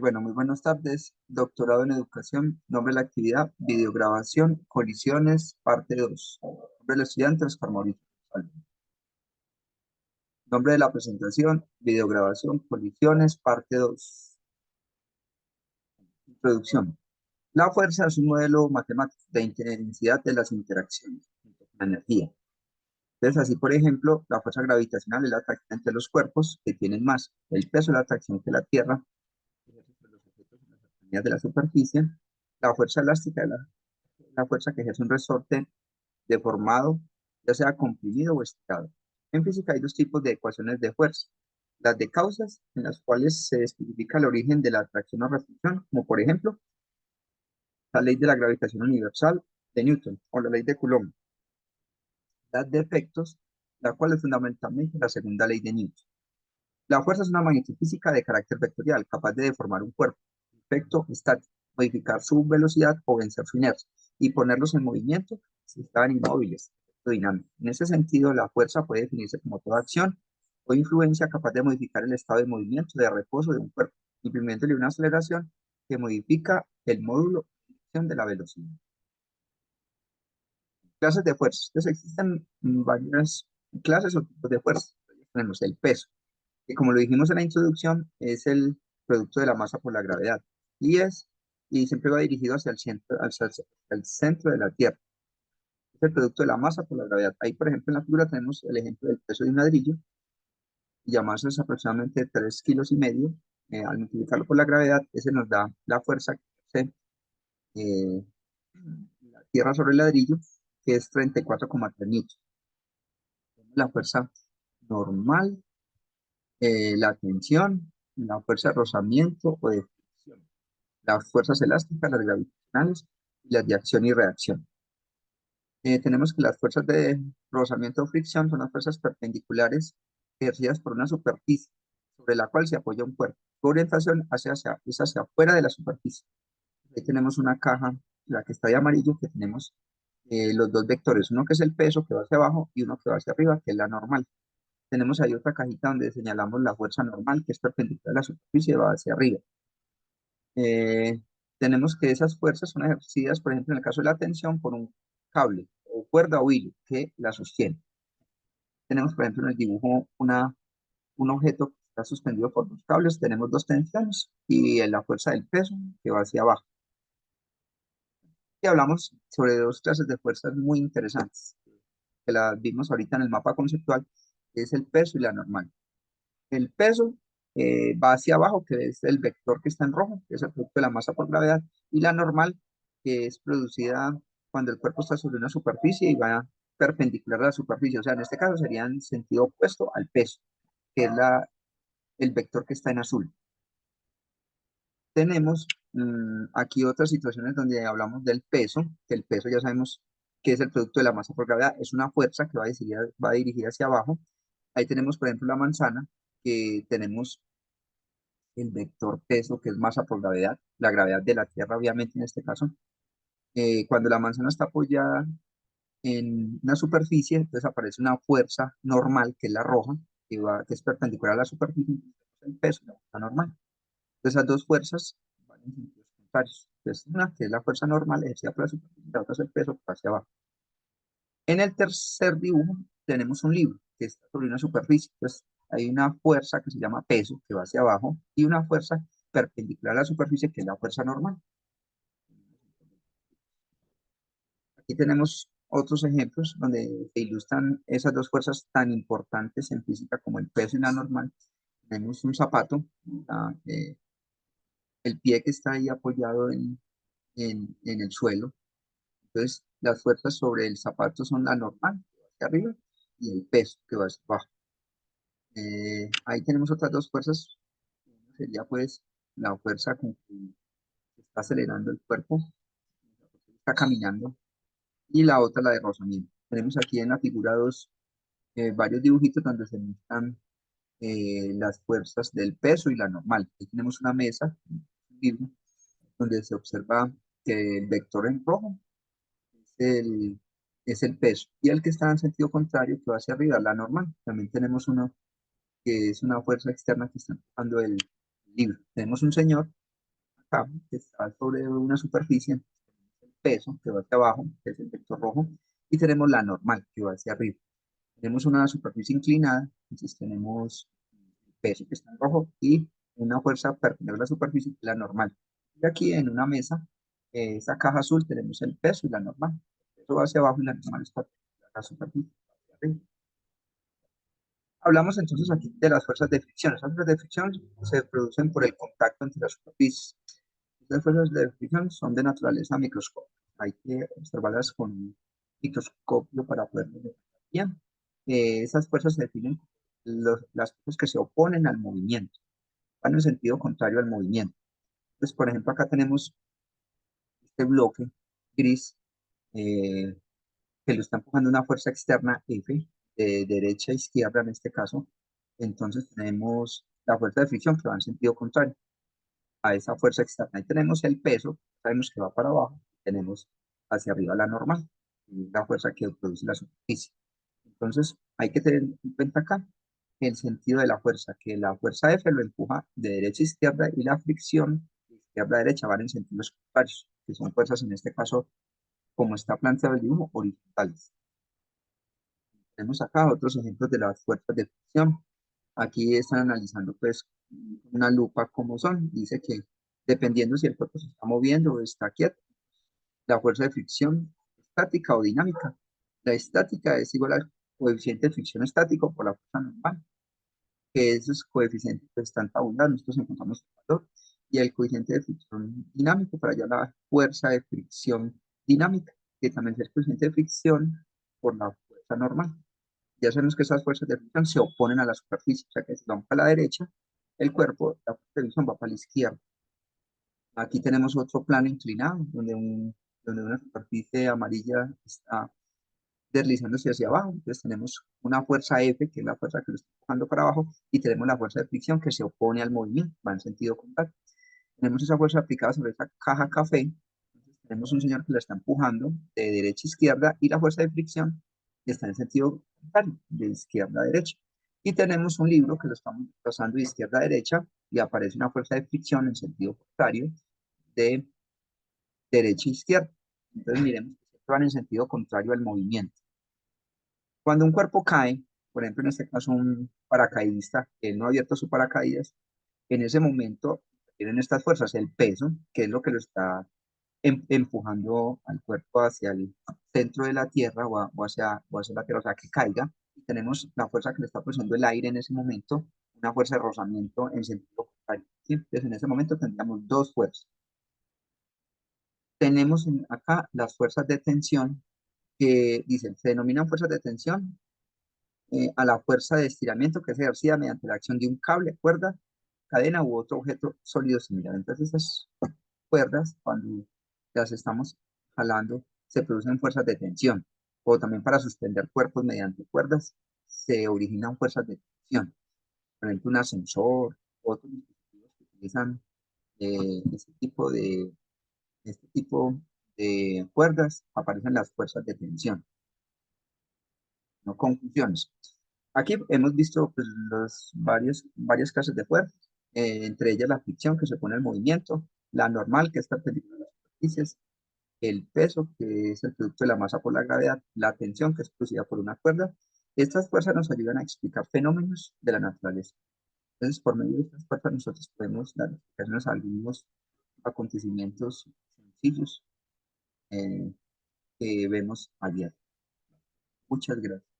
Bueno, muy buenas tardes. Doctorado en Educación. Nombre de la actividad, videograbación, colisiones, parte 2. Nombre del estudiante, Oscar Mauricio González. Nombre de la presentación, videograbación, colisiones, parte 2. Introducción. La fuerza es un modelo matemático de intensidad de las interacciones junto con la energía. Entonces, así, por ejemplo, la fuerza gravitacional es la atracción entre los cuerpos que tienen más. El peso es la atracción que la Tierra ejerce sobre los objetos en las cercanías de la superficie. La fuerza elástica es la fuerza que ejerce un resorte deformado, ya sea comprimido o estirado. En física hay dos tipos de ecuaciones de fuerza. Las de causas, en las cuales se especifica el origen de la atracción o repulsión, como por ejemplo la ley de la gravitación universal de Newton o la ley de Coulomb. Las de efectos, la cual es fundamentalmente la segunda ley de Newton. La fuerza es una magnitud física de carácter vectorial, capaz de deformar un cuerpo, efecto estático, modificar su velocidad o vencer su inercia, y ponerlos en movimiento si estaban inmóviles, efecto dinámico. En ese sentido, la fuerza puede definirse como toda acción o influencia capaz de modificar el estado de movimiento de reposo de un cuerpo, imprimiéndole una aceleración que modifica el módulo de la velocidad. Clases de fuerza. Entonces existen varias clases o tipos de fuerza. Tenemos el peso, que como lo dijimos en la introducción, es el producto de la masa por la gravedad y y siempre va dirigido hacia el centro, hacia el centro de la Tierra. Es el producto de la masa por la gravedad. Ahí, por ejemplo, en la figura tenemos el ejemplo del peso de un ladrillo, y la masa es aproximadamente 3,5 kilos. Al multiplicarlo por la gravedad, ese nos da la fuerza que ejerce eh, la Tierra sobre el ladrillo, que es 34,3 newtons. La fuerza normal, la tensión, la fuerza de rozamiento o de fricción, las fuerzas elásticas, las gravitacionales y las de acción y reacción. Tenemos que las fuerzas de rozamiento o fricción son las fuerzas perpendiculares ejercidas por una superficie sobre la cual se apoya un cuerpo. Su orientación es hacia afuera de la superficie. Ahí tenemos una caja, la que está de amarillo, que tenemos los dos vectores, uno que es el peso que va hacia abajo y uno que va hacia arriba, que es la normal. Tenemos ahí otra cajita donde señalamos la fuerza normal, que es perpendicular a la superficie y va hacia arriba. Eh, Tenemos que esas fuerzas son ejercidas, por ejemplo, en el caso de la tensión, por un cable o cuerda o hilo que la sostiene. Tenemos, por ejemplo, en el dibujo un objeto que está suspendido por dos cables, tenemos dos tensiones y la fuerza del peso que va hacia abajo. Y hablamos sobre dos clases de fuerzas muy interesantes, que las vimos ahorita en el mapa conceptual, que es el peso y la normal. El peso va hacia abajo, que es el vector que está en rojo, que es el producto de la masa por gravedad, y la normal, que es producida cuando el cuerpo está sobre una superficie y va perpendicular a la superficie. O sea, en este caso sería en sentido opuesto al peso, que es el vector que está en azul. Tenemos aquí otras situaciones donde hablamos del peso, que el peso ya sabemos que es el producto de la masa por gravedad, es una fuerza que va dirigida hacia abajo. Ahí tenemos, por ejemplo, la manzana, que tenemos el vector peso, que es masa por gravedad, la gravedad de la Tierra, obviamente, en este caso. Cuando la manzana está apoyada en una superficie, entonces aparece una fuerza normal, que es la roja, que es perpendicular a la superficie, el peso, la fuerza normal. Entonces, esas dos fuerzas van en sentidos contrarios. Entonces, una que es la fuerza normal ejercida por la superficie, la otra es el peso hacia abajo. En el tercer dibujo tenemos un libro que está sobre una superficie. Entonces, hay una fuerza que se llama peso, que va hacia abajo, y una fuerza perpendicular a la superficie, que es la fuerza normal. Aquí tenemos otros ejemplos donde se ilustran esas dos fuerzas tan importantes en física como el peso y la normal. Tenemos un zapato, el pie que está ahí apoyado en el suelo. Entonces, las fuerzas sobre el zapato son la normal, que va hacia arriba, y el peso, que va hacia abajo. Ahí tenemos otras dos fuerzas. Una sería pues la fuerza con que se está acelerando el cuerpo, está caminando, y la otra la de rozamiento. Tenemos aquí en la figura varios dibujitos donde se muestran las fuerzas del peso y la normal. Aquí tenemos una mesa, un libro, donde se observa que el vector en rojo es es el peso, y el que está en sentido contrario, que va hacia arriba, la normal. También tenemos uno que es una fuerza externa que está empujando el libro. Tenemos un señor acá que está sobre una superficie, el peso que va hacia abajo, que es el vector rojo, y tenemos la normal que va hacia arriba. Tenemos una superficie inclinada, entonces tenemos el peso que está en rojo y una fuerza perpendicular a la superficie, que es la normal. Y aquí en una mesa, esa caja azul, tenemos el peso y la normal. El peso va hacia abajo y la normal es perpendicular a la superficie, hacia arriba. Hablamos entonces aquí de las fuerzas de fricción. Las fuerzas de fricción se producen por el contacto entre las superficies. Estas fuerzas de fricción son de naturaleza microscópica. Hay que observarlas con un microscopio para poderlas ver bien. Esas fuerzas se definen las fuerzas que se oponen al movimiento, van en sentido contrario al movimiento. Entonces, por ejemplo, acá tenemos este bloque gris eh, que lo está empujando una fuerza externa F, de derecha a izquierda en este caso. Entonces tenemos la fuerza de fricción que va en sentido contrario a esa fuerza externa. Y tenemos el peso, sabemos que va para abajo, tenemos hacia arriba la normal, y la fuerza que produce la superficie. Entonces hay que tener en cuenta acá el sentido de la fuerza, que la fuerza F lo empuja de derecha a izquierda y la fricción de izquierda a derecha van en sentidos contrarios, que son fuerzas en este caso, como está planteado el dibujo, horizontales. Tenemos acá otros ejemplos de las fuerzas de fricción. Aquí están analizando pues una lupa cómo son. Dice que dependiendo si el cuerpo se está moviendo o está quieto, la fuerza de fricción estática o dinámica. La estática es igual al coeficiente de fricción estático por la fuerza normal, que esos coeficientes pues, están tabulados, nosotros encontramos el valor, y el coeficiente de fricción dinámico, para allá la fuerza de fricción dinámica, que también es el coeficiente de fricción por la fuerza normal. Ya sabemos que esas fuerzas de fricción se oponen a la superficie, o sea que si vamos para la derecha, el cuerpo, la fuerza de fricción va para la izquierda. Aquí tenemos otro plano inclinado, donde una superficie amarilla está deslizándose hacia abajo. Entonces tenemos una fuerza F, que es la fuerza que lo está empujando para abajo, y tenemos la fuerza de fricción que se opone al movimiento, va en sentido contrario. Tenemos esa fuerza aplicada sobre esa caja café. Entonces, tenemos un señor que la está empujando de derecha a izquierda y la fuerza de fricción está en sentido contrario, de izquierda a derecha. Y tenemos un libro que lo estamos pasando de izquierda a derecha y aparece una fuerza de fricción en sentido contrario de derecha a izquierda. Entonces miremos que van en sentido contrario al movimiento. Cuando un cuerpo cae, por ejemplo en este caso un paracaidista que no ha abierto su paracaídas, en ese momento tienen estas fuerzas, el peso, que es lo que lo está empujando al cuerpo hacia el centro de la Tierra o hacia la Tierra, o sea, que caiga. Y tenemos la fuerza que le está produciendo el aire en ese momento, una fuerza de rozamiento en sentido contrario. ¿Sí? Entonces, en ese momento tendríamos dos fuerzas. Tenemos acá las fuerzas de tensión que dicen, se denominan fuerzas de tensión a la fuerza de estiramiento que es ejercida mediante la acción de un cable, cuerda, cadena u otro objeto sólido similar. Entonces, estas cuerdas, cuando las estamos jalando, se producen fuerzas de tensión. O también para suspender cuerpos mediante cuerdas, se originan fuerzas de tensión. Por ejemplo, un ascensor, otros dispositivos que utilizan este este tipo de cuerdas, aparecen las fuerzas de tensión, no confusiones. Aquí hemos visto pues, varias clases de fuerzas, entre ellas la fricción que se pone al movimiento, la normal que es perpendicular a las superficies, el peso que es el producto de la masa por la gravedad, la tensión que es producida por una cuerda. Estas fuerzas nos ayudan a explicar fenómenos de la naturaleza. Entonces, por medio de estas fuerzas nosotros podemos dar explicaciones a algunos acontecimientos sencillos que vemos a diario. Muchas gracias.